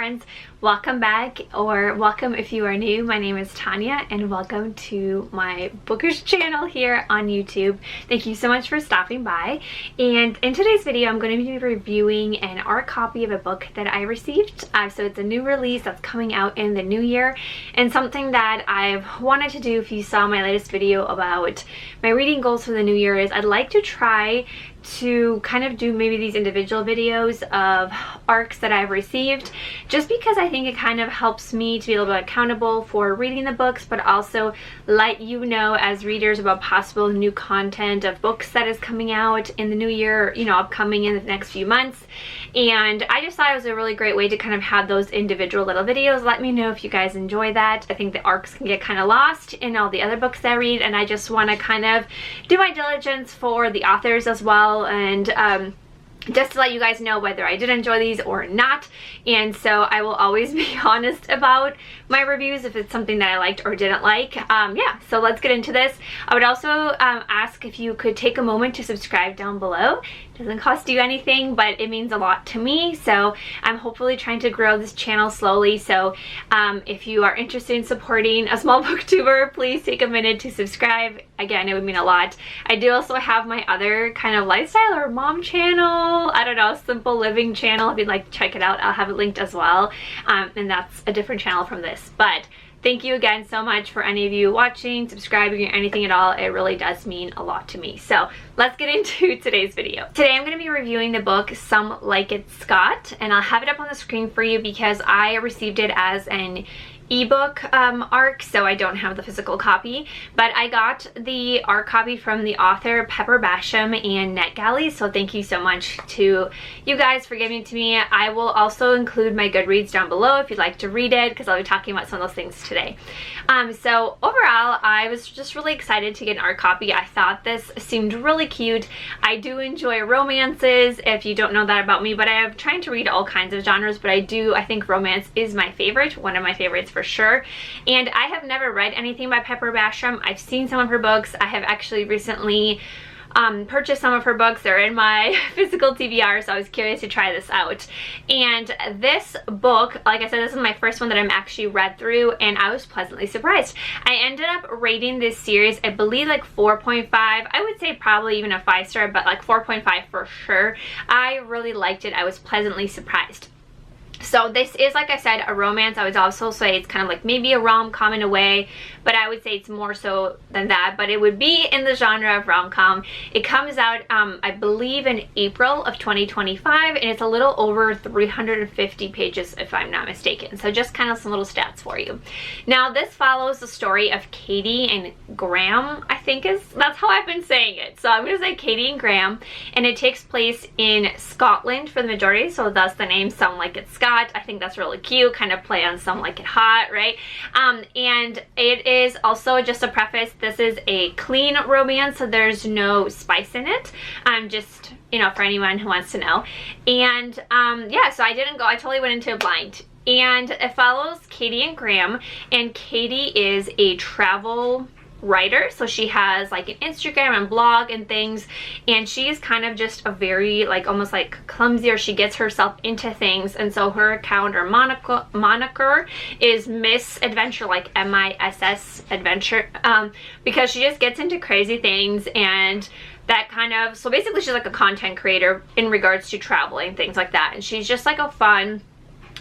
friends, welcome back, or welcome if you are new. My name is Tanya and welcome to my bookish channel here on YouTube. Thank you so much for stopping by. And in today's video I'm going to be reviewing an art copy of a book that I received. So it's a new release that's coming out in the new year, and something that I've wanted to do. If you saw my latest video about my reading goals for the new year, is I'd like to try to kind of do maybe these individual videos of arcs that I've received, just because I think it kind of helps me to be a little bit accountable for reading the books, but also let you know as readers about possible new content of books that is coming out in the new year, you know, upcoming in the next few months. And I just thought it was a really great way to kind of have those individual little videos. Let me know if you guys enjoy that. I think the arcs can get kind of lost in all the other books I read, and I just want to kind of do my diligence for the authors as well, and just to let you guys know whether I did enjoy these or not. And so I will always be honest about my reviews if it's something that I liked or didn't like. Yeah, so let's get into this. I would also ask if you could take a moment to subscribe down below. It doesn't cost you anything, but it means a lot to me. So I'm hopefully trying to grow this channel slowly. So if you are interested in supporting a small booktuber, please take a minute to subscribe. Again, it would mean a lot. I do also have my other kind of lifestyle or mom channel, I don't know, simple living channel. If you'd like to check it out, I'll have it linked as well. And that's a different channel from this. But thank you again so much for any of you watching, subscribing, or anything at all. It really does mean a lot to me. So let's get into today's video. Today I'm going to be reviewing the book Some Like It, Scot, and I'll have it up on the screen for you because I received it as an ebook arc, so I don't have the physical copy, but I got the art copy from the author Pepper Basham and NetGalley, so thank you so much to you guys for giving it to me. I will also include my Goodreads down below if you'd like to read it, because I'll be talking about some of those things today. So overall, I was just really excited to get an art copy. I thought this seemed really cute. I do enjoy romances, if you don't know that about me, but I am trying to read all kinds of genres, but I think romance is my favorite, one of my favorites for sure. And I have never read anything by Pepper Basham. I've seen some of her books. I have actually recently purchased some of her books. They're in my physical TBR, so I was curious to try this out. And this book, like I said, this is my first one that I'm actually read through, and I was pleasantly surprised. I ended up rating this series, I believe, like 4.5. I would say probably even a 5-star, but like 4.5 for sure. I really liked it. I was pleasantly surprised. So this is, like I said, a romance. I would also say it's kind of like maybe a rom-com in a way, but I would say it's more so than that, but it would be in the genre of rom-com. It comes out, I believe, in April of 2025, and it's a little over 350 pages, if I'm not mistaken. So just kind of some little stats for you. Now, this follows the story of Katie and Graham, I think that's how I've been saying it. So I'm going to say Katie and Graham, and it takes place in Scotland for the majority, so thus the name Some Like It, Scot. I think that's really cute, kind of play on Some Like It Hot, right? And it is also, just a preface, this is a clean romance, so there's no spice in it. Just, you know, for anyone who wants to know. And yeah, so I totally went into it blind. And it follows Katie and Graham, and Katie is a travel writer, so she has like an Instagram and blog and things, and she is kind of just a very like almost like clumsy, or she gets herself into things, and so her account or moniker is Miss Adventure, like MISS Adventure, because she just gets into crazy things, and that kind of, so basically she's like a content creator in regards to traveling, things like that, and she's just like a fun,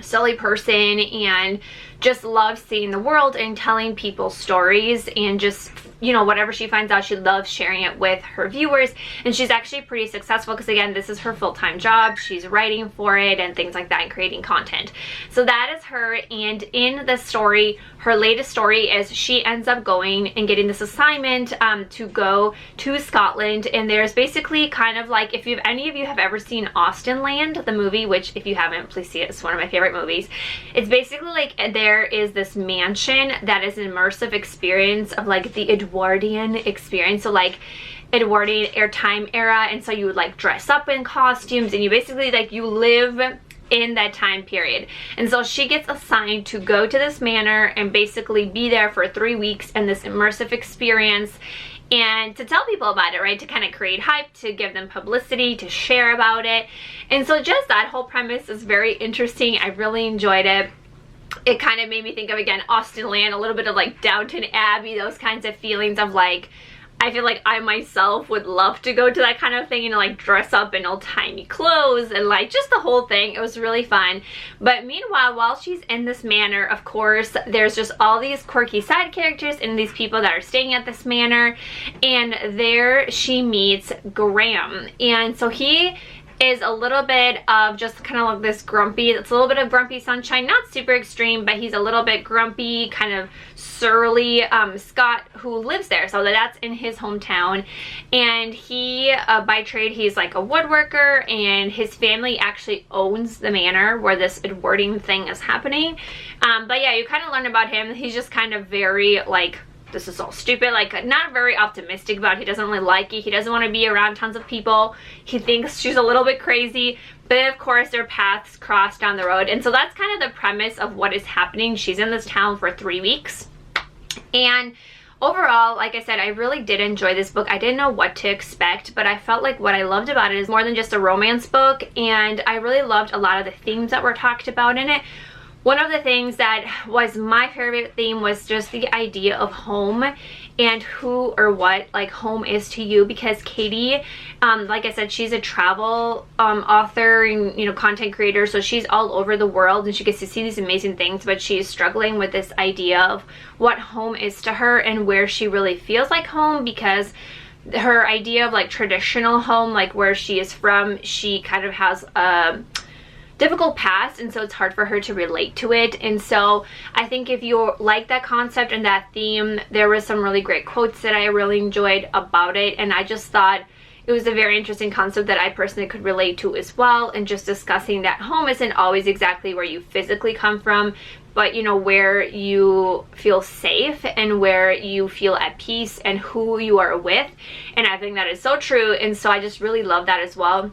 silly person and just loves seeing the world and telling people stories, and just, you know, whatever she finds out, she loves sharing it with her viewers. And she's actually pretty successful because, again, this is her full-time job. She's writing for it and things like that and creating content. So that is her. And in the story, her latest story is she ends up going and getting this assignment to go to Scotland. And there's basically kind of like, if any of you have ever seen Austenland, the movie, which if you haven't, please see it. It's one of my favorite movies. It's basically like there is this mansion that is an immersive experience of like the Edwardian experience. So like Edwardian airtime era, and so you would like dress up in costumes, and you basically like you live in that time period. And so she gets assigned to go to this manor and basically be there for 3 weeks in this immersive experience. and to tell people about it, right? To kind of create hype, to give them publicity, to share about it. And so just that whole premise is very interesting. I really enjoyed it. It kind of made me think of, again, Austen Land, a little bit of like Downton Abbey, those kinds of feelings of like, I feel like I myself would love to go to that kind of thing, you know, like dress up in old timey clothes and like just the whole thing. It was really fun. But meanwhile, while she's in this manor, of course, there's just all these quirky side characters and these people that are staying at this manor. And there she meets Graham. And so he is a little bit of just kind of like this grumpy, it's a little bit of grumpy sunshine, not super extreme, but he's a little bit grumpy, kind of surly Scot who lives there. So that's in his hometown. And he, by trade, he's like a woodworker, and his family actually owns the manor where this Edwardian thing is happening. But yeah, you kind of learn about him. He's just kind of very like, this is all stupid, like not very optimistic about it. He doesn't really like it. He doesn't want to be around tons of people. He thinks she's a little bit crazy, but of course their paths cross down the road. And so that's kind of the premise of what is happening. She's in this town for 3 weeks. And overall, like I said, I really did enjoy this book. I didn't know what to expect, but I felt like what I loved about it is more than just a romance book, and I really loved a lot of the themes that were talked about in it. One of the things that was my favorite theme was just the idea of home and who or what like home is to you, because Katie, like I said, she's a travel author and, you know, content creator, so she's all over the world and she gets to see these amazing things, but she's struggling with this idea of what home is to her and where she really feels like home, because her idea of like traditional home, like where she is from, she kind of has a difficult past, and so it's hard for her to relate to it. And so I think if you like that concept and that theme, there was some really great quotes that I really enjoyed about it, and I just thought it was a very interesting concept that I personally could relate to as well. And just discussing that home isn't always exactly where you physically come from, but you know, where you feel safe and where you feel at peace and who you are with. And I think that is so true, and so I just really love that as well.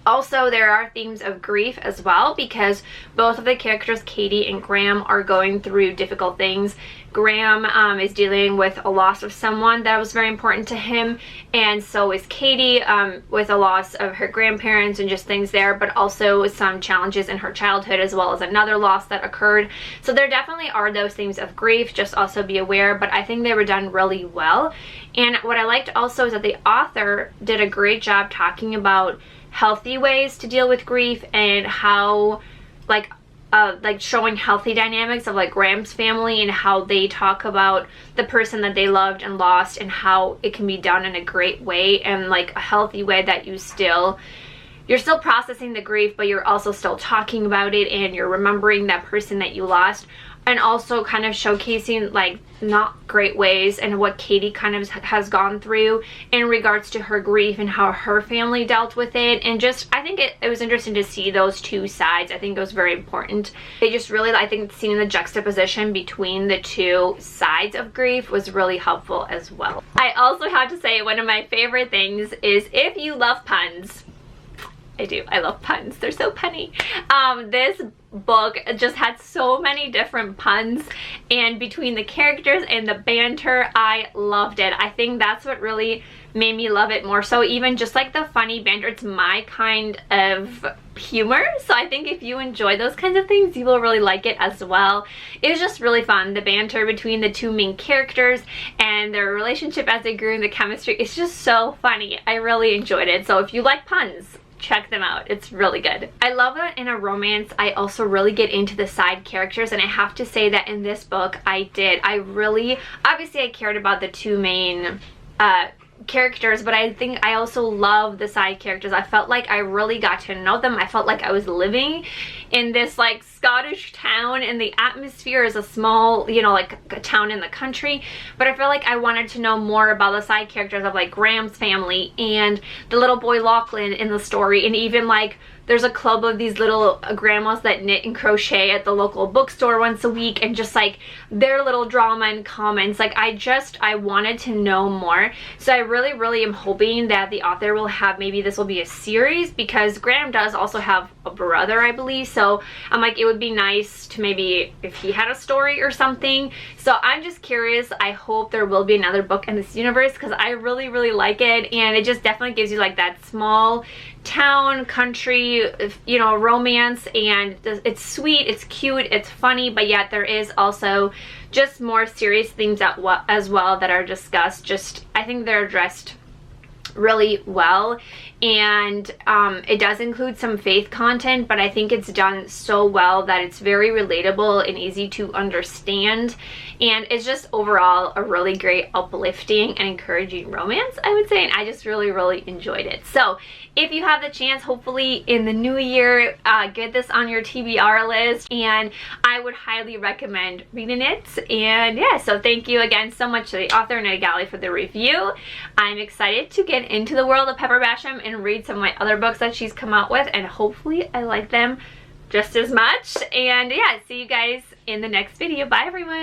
Also, there are themes of grief as well, because both of the characters, Katie and Graham, are going through difficult things. Graham is dealing with a loss of someone that was very important to him, and so is Katie, with a loss of her grandparents and just things there, but also some challenges in her childhood as well as another loss that occurred. So there definitely are those themes of grief, just also be aware, but I think they were done really well. And what I liked also is that the author did a great job talking about healthy ways to deal with grief, and how like showing healthy dynamics of like Graham's family and how they talk about the person that they loved and lost, and how it can be done in a great way and like a healthy way that you're still processing the grief, but you're also still talking about it and you're remembering that person that you lost. And also kind of showcasing like not great ways and what Katie kind of has gone through in regards to her grief and how her family dealt with it. And just, I think it was interesting to see those two sides. I think it was very important. They just really, I think seeing the juxtaposition between the two sides of grief was really helpful as well. I also have to say, one of my favorite things is if you love puns. I do. I love puns. They're so punny. This book just had so many different puns, and between the characters and the banter, I loved it. I think that's what really made me love it more so, even just like the funny banter. It's my kind of humor, so I think if you enjoy those kinds of things, you will really like it as well. It was just really fun. The banter between the two main characters and their relationship as they grew in the chemistry, it's just so funny. I really enjoyed it. So if you like puns, check them out. It's really good. I love that in a romance I also really get into the side characters, and I have to say that in this book I did. Obviously I cared about the two main characters, but I think I also love the side characters. I felt like I really got to know them. I felt like I was living in this like Scottish town, and the atmosphere is a small, you know, like a town in the country, but I feel like I wanted to know more about the side characters of like Graham's family and the little boy Lachlan in the story, and even like there's a club of these little grandmas that knit and crochet at the local bookstore once a week, and just like their little drama and comments. Like I wanted to know more. So I really am hoping that the author will have, maybe this will be a series, because Graham does also have a brother, I believe. So I'm like, it would be nice to maybe if he had a story or something. So I'm just curious. I hope there will be another book in this universe, because I really like it, and it just definitely gives you like that small town country, you know, romance, and it's sweet, it's cute, it's funny, but yet there is also just more serious things as well that are discussed. Just, I think they're addressed really well, and it does include some faith content, but I think it's done so well that it's very relatable and easy to understand, and it's just overall a really great uplifting and encouraging romance, I would say, and I just really enjoyed it. So if you have the chance, hopefully in the new year, get this on your TBR list, and I would highly recommend reading it. And yeah, so thank you again so much to the author NetGalley for the review. I'm excited to get into the world of Pepper Basham and read some of my other books that she's come out with, and hopefully I like them just as much. And yeah, see you guys in the next video. Bye everyone.